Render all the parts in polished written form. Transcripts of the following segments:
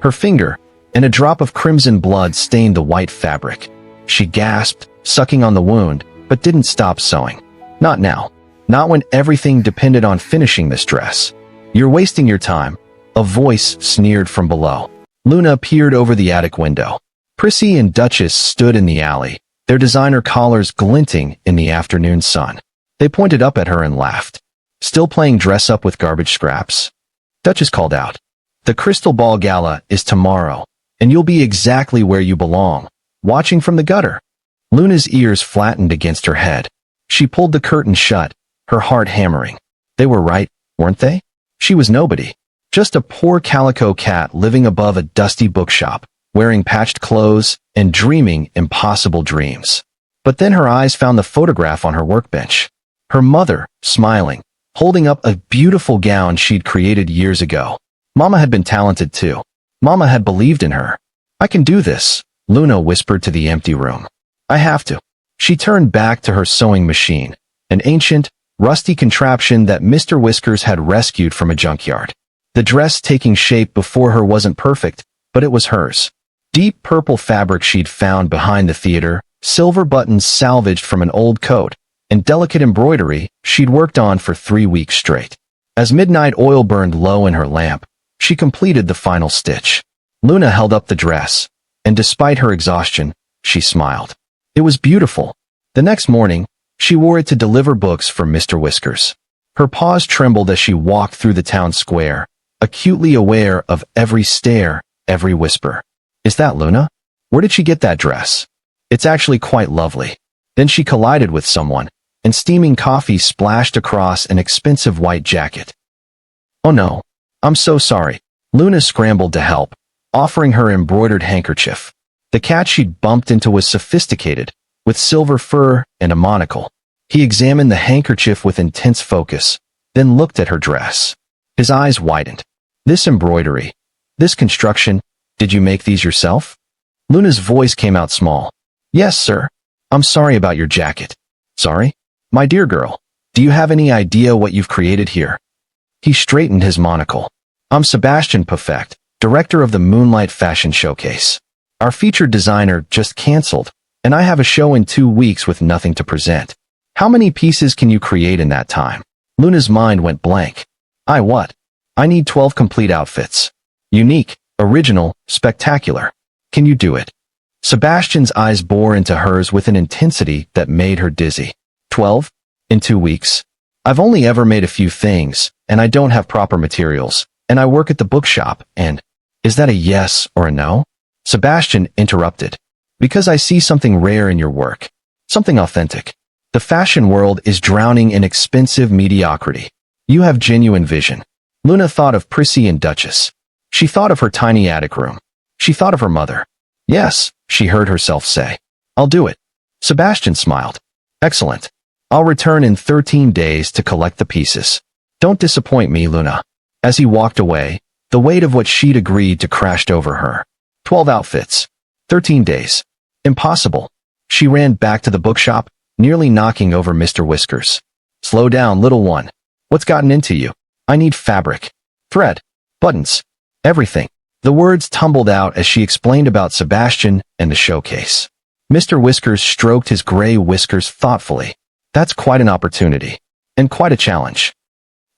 Her finger, and a drop of crimson blood stained the white fabric. She gasped, sucking on the wound, but didn't stop sewing. Not now. Not when everything depended on finishing this dress. You're wasting your time. A voice sneered from below. Luna peered over the attic window. Prissy and Duchess stood in the alley, their designer collars glinting in the afternoon sun. They pointed up at her and laughed. Still playing dress-up with garbage scraps? Duchess called out. The Crystal Ball Gala is tomorrow, and you'll be exactly where you belong, watching from the gutter. Luna's ears flattened against her head. She pulled the curtain shut, her heart hammering. They were right, weren't they? She was nobody. Just a poor calico cat living above a dusty bookshop, wearing patched clothes and dreaming impossible dreams. But then her eyes found the photograph on her workbench. Her mother, smiling, holding up a beautiful gown she'd created years ago. Mama had been talented too. Mama had believed in her. I can do this, Luna whispered to the empty room. I have to. She turned back to her sewing machine, an ancient, rusty contraption that Mr. Whiskers had rescued from a junkyard. The dress taking shape before her wasn't perfect, but it was hers. Deep purple fabric she'd found behind the theater, silver buttons salvaged from an old coat, and delicate embroidery she'd worked on for 3 weeks straight. As midnight oil burned low in her lamp, she completed the final stitch. Luna held up the dress, and despite her exhaustion, she smiled. It was beautiful. The next morning, she wore it to deliver books for Mr. Whiskers. Her paws trembled as she walked through the town square, acutely aware of every stare, every whisper. Is that Luna? Where did she get that dress? It's actually quite lovely. Then she collided with someone, and steaming coffee splashed across an expensive white jacket. Oh no. I'm so sorry. Luna scrambled to help, offering her embroidered handkerchief. The cat she'd bumped into was sophisticated, with silver fur and a monocle. He examined the handkerchief with intense focus, then looked at her dress. His eyes widened. This embroidery, this construction, did you make these yourself? Luna's voice came out small. Yes, sir. I'm sorry about your jacket. Sorry? My dear girl, do you have any idea what you've created here? He straightened his monocle. I'm Sebastian Perfect, director of the Moonlight Fashion Showcase. Our featured designer just canceled, and I have a show in 2 weeks with nothing to present. How many pieces can you create in that time? Luna's mind went blank. I need 12 complete outfits. Unique, original, spectacular. Can you do it? Sebastian's eyes bore into hers with an intensity that made her dizzy. 12? In 2 weeks? I've only ever made a few things, and I don't have proper materials, and I work at the bookshop, and... Is that a yes or a no? Sebastian interrupted. Because I see something rare in your work. Something authentic. The fashion world is drowning in expensive mediocrity. You have genuine vision. Luna thought of Prissy and Duchess. She thought of her tiny attic room. She thought of her mother. Yes, she heard herself say. I'll do it. Sebastian smiled. Excellent. I'll return in 13 days to collect the pieces. Don't disappoint me, Luna. As he walked away, the weight of what she'd agreed to crashed over her. 12 outfits. 13 days. Impossible. She ran back to the bookshop, nearly knocking over Mr. Whiskers. Slow down, little one. What's gotten into you? I need fabric. Thread. Buttons. Everything. The words tumbled out as she explained about Sebastian and the showcase. Mr. Whiskers stroked his gray whiskers thoughtfully. That's quite an opportunity. And quite a challenge.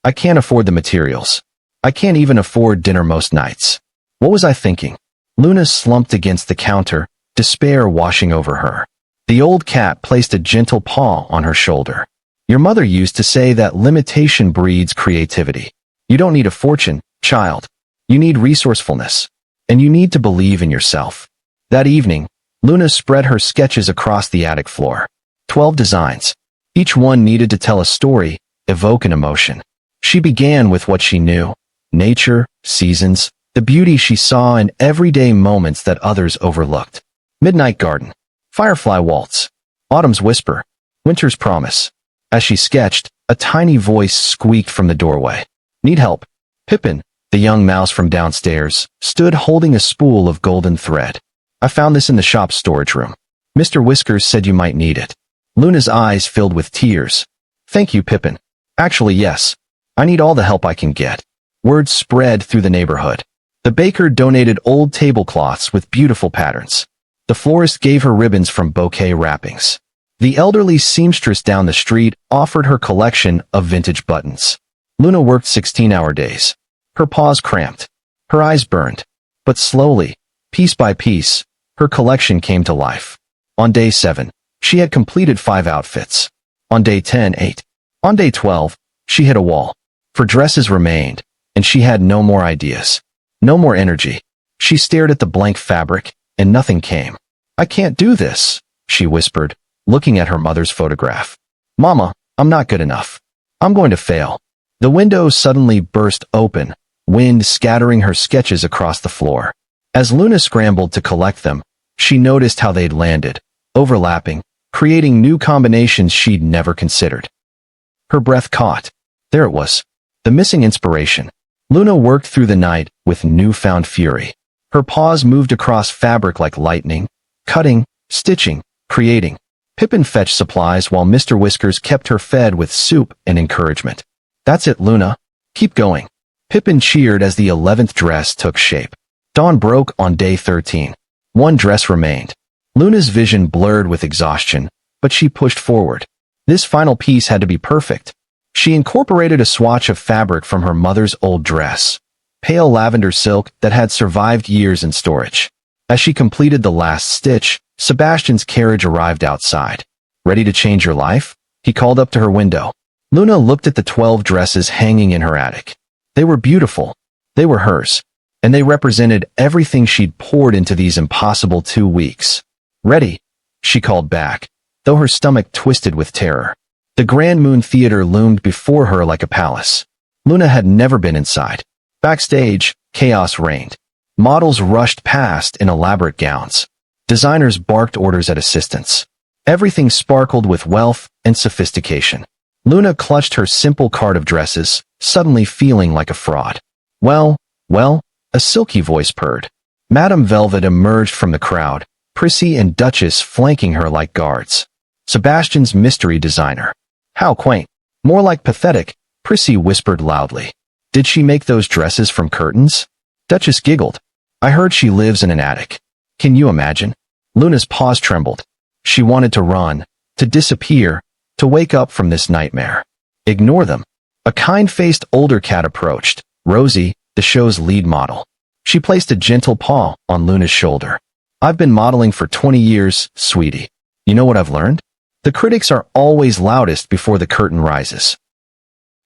I can't afford the materials. I can't even afford dinner most nights. What was I thinking? Luna slumped against the counter, despair washing over her. The old cat placed a gentle paw on her shoulder. Your mother used to say that limitation breeds creativity. You don't need a fortune, child. You need resourcefulness. And you need to believe in yourself. That evening, Luna spread her sketches across the attic floor. 12 designs. Each one needed to tell a story, evoke an emotion. She began with what she knew. Nature, seasons, the beauty she saw in everyday moments that others overlooked. Midnight garden. Firefly waltz. Autumn's whisper. Winter's promise. As she sketched, a tiny voice squeaked from the doorway. Need help? Pippin, the young mouse from downstairs, stood holding a spool of golden thread. I found this in the shop's storage room. Mr. Whiskers said you might need it. Luna's eyes filled with tears. Thank you, Pippin. Actually, yes. I need all the help I can get. Word spread through the neighborhood. The baker donated old tablecloths with beautiful patterns. The florist gave her ribbons from bouquet wrappings. The elderly seamstress down the street offered her collection of vintage buttons. Luna worked 16-hour days. Her paws cramped. Her eyes burned. But slowly, piece by piece, her collection came to life. On day 7, she had completed 5 outfits. On day 10, 8. On day 12, she hit a wall. For dresses remained, and she had no more ideas. No more energy. She stared at the blank fabric, and nothing came. "I can't do this," she whispered, looking at her mother's photograph. "Mama, I'm not good enough. I'm going to fail." The window suddenly burst open, wind scattering her sketches across the floor. As Luna scrambled to collect them, she noticed how they'd landed, overlapping, creating new combinations she'd never considered. Her breath caught. There it was. The missing inspiration. Luna worked through the night with newfound fury. Her paws moved across fabric like lightning, cutting, stitching, creating. Pippin fetched supplies while Mr. Whiskers kept her fed with soup and encouragement. "That's it, Luna. Keep going." Pippin cheered as the 11th dress took shape. Dawn broke on day 13. One dress remained. Luna's vision blurred with exhaustion, but she pushed forward. This final piece had to be perfect. She incorporated a swatch of fabric from her mother's old dress, pale lavender silk that had survived years in storage. As she completed the last stitch, Sebastian's carriage arrived outside. "Ready to change your life?" he called up to her window. Luna looked at the 12 dresses hanging in her attic. They were beautiful. They were hers. And they represented everything she'd poured into these impossible 2 weeks. "Ready?" she called back, though her stomach twisted with terror. The Grand Moon Theater loomed before her like a palace. Luna had never been inside. Backstage, chaos reigned. Models rushed past in elaborate gowns. Designers barked orders at assistants. Everything sparkled with wealth and sophistication. Luna clutched her simple cart of dresses, suddenly feeling like a fraud. Well, a silky voice purred. Madame Velvet emerged from the crowd, Prissy and Duchess flanking her like guards. Sebastian's mystery designer. "How quaint. More like pathetic," Prissy whispered loudly. "Did she make those dresses from curtains?" Duchess giggled. "I heard she lives in an attic." Can you imagine? Luna's paws trembled. She wanted to run, to disappear, to wake up from this nightmare. Ignore them. A kind-faced older cat approached, Rosie, the show's lead model. She placed a gentle paw on Luna's shoulder. "I've been modeling for 20 years, sweetie. You know what I've learned? The critics are always loudest before the curtain rises.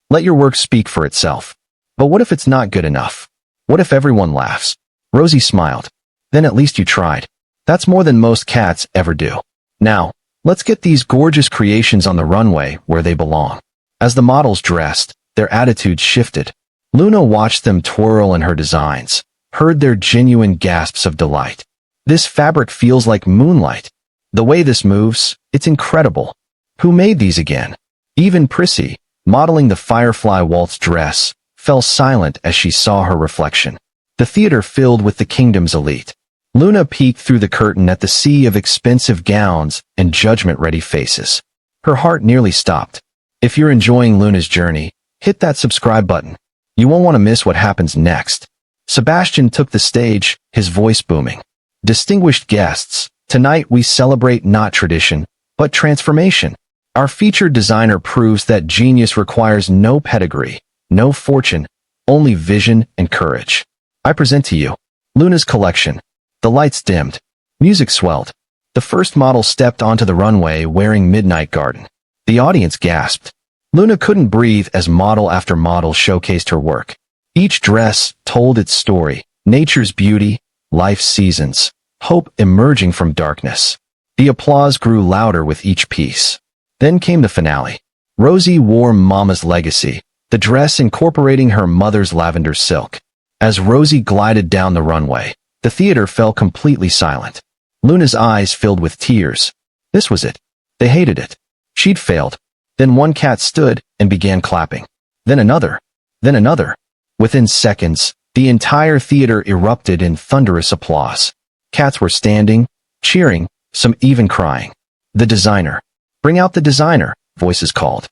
Let your work speak for itself. But what if it's not good enough? What if everyone laughs?" Rosie smiled. "Then at least you tried. That's more than most cats ever do. Now, let's get these gorgeous creations on the runway where they belong." As the models dressed, their attitudes shifted. Luna watched them twirl in her designs, heard their genuine gasps of delight. "This fabric feels like moonlight. The way this moves, it's incredible. Who made these again?" Even Prissy, modeling the Firefly Waltz dress, fell silent as she saw her reflection. The theater filled with the kingdom's elite. Luna peeked through the curtain at the sea of expensive gowns and judgment-ready faces. Her heart nearly stopped. If you're enjoying Luna's journey, hit that subscribe button. You won't want to miss what happens next. Sebastian took the stage, his voice booming. "Distinguished guests, tonight we celebrate not tradition, but transformation. Our featured designer proves that genius requires no pedigree, no fortune, only vision and courage. I present to you Luna's collection." The lights dimmed. Music swelled. The first model stepped onto the runway wearing Midnight Garden. The audience gasped. Luna couldn't breathe as model after model showcased her work. Each dress told its story, nature's beauty, life's seasons, hope emerging from darkness. The applause grew louder with each piece. Then came the finale. Rosie wore Mama's legacy, the dress incorporating her mother's lavender silk. As Rosie glided down the runway, the theater fell completely silent. Luna's eyes filled with tears. This was it. They hated it. She'd failed. Then one cat stood and began clapping. Then another. Then another. Within seconds, the entire theater erupted in thunderous applause. Cats were standing, cheering, some even crying. "The designer. Bring out the designer," voices called.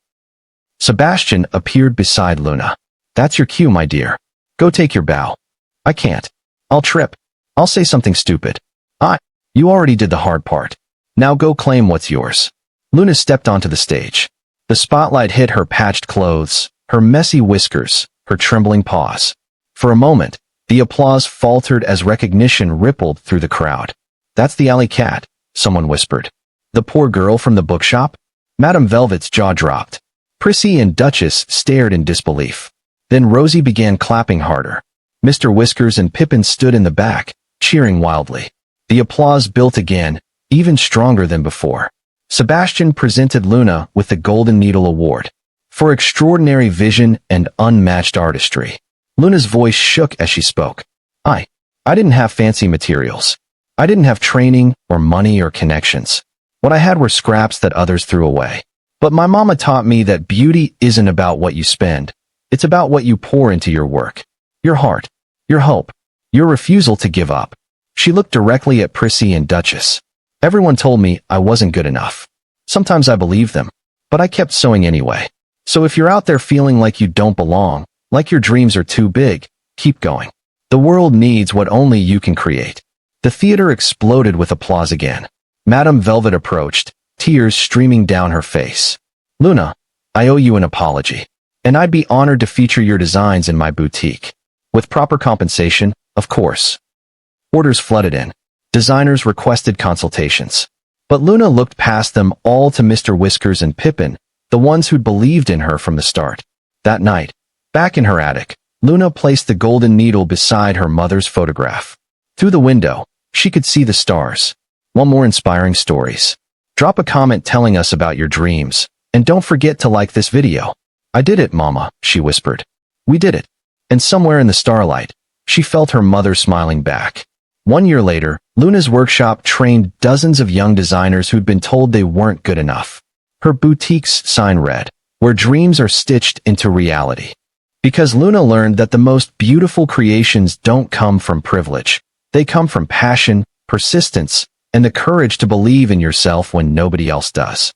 Sebastian appeared beside Luna. "That's your cue, my dear. Go take your bow." I can't. I'll trip. I'll say something stupid. You already did the hard part. Now go claim what's yours. Luna stepped onto the stage. The spotlight hit her patched clothes, her messy whiskers, her trembling paws. For a moment, the applause faltered as recognition rippled through the crowd. That's the alley cat, someone whispered. The poor girl from the bookshop? Madame Velvet's jaw dropped. Prissy and Duchess stared in disbelief. Then Rosie began clapping harder. Mr. Whiskers and Pippin stood in the back, cheering wildly. The applause built again, even stronger than before. Sebastian presented Luna with the Golden Needle Award for extraordinary vision and unmatched artistry. Luna's voice shook as she spoke. I didn't have fancy materials. I didn't have training or money or connections. What I had were scraps that others threw away. But my mama taught me that beauty isn't about what you spend. It's about what you pour into your work. Your heart, your hope, your refusal to give up. She looked directly at Prissy and Duchess. Everyone told me I wasn't good enough. Sometimes I believed them, but I kept sewing anyway. So if you're out there feeling like you don't belong, like your dreams are too big, keep going. The world needs what only you can create. The theater exploded with applause again. Madame Velvet approached, tears streaming down her face. Luna, I owe you an apology, and I'd be honored to feature your designs in my boutique. With proper compensation, of course. Orders flooded in. Designers requested consultations. But Luna looked past them all to Mr. Whiskers and Pippin, the ones who'd believed in her from the start. That night, back in her attic, Luna placed the golden needle beside her mother's photograph. Through the window, she could see the stars. Want more inspiring stories? Drop a comment telling us about your dreams, and don't forget to like this video. I did it, Mama, she whispered. We did it. And somewhere in the starlight, she felt her mother smiling back. 1 year later, Luna's workshop trained dozens of young designers who'd been told they weren't good enough. Her boutique's sign read, "Where dreams are stitched into reality." Because Luna learned that the most beautiful creations don't come from privilege. They come from passion, persistence, and the courage to believe in yourself when nobody else does.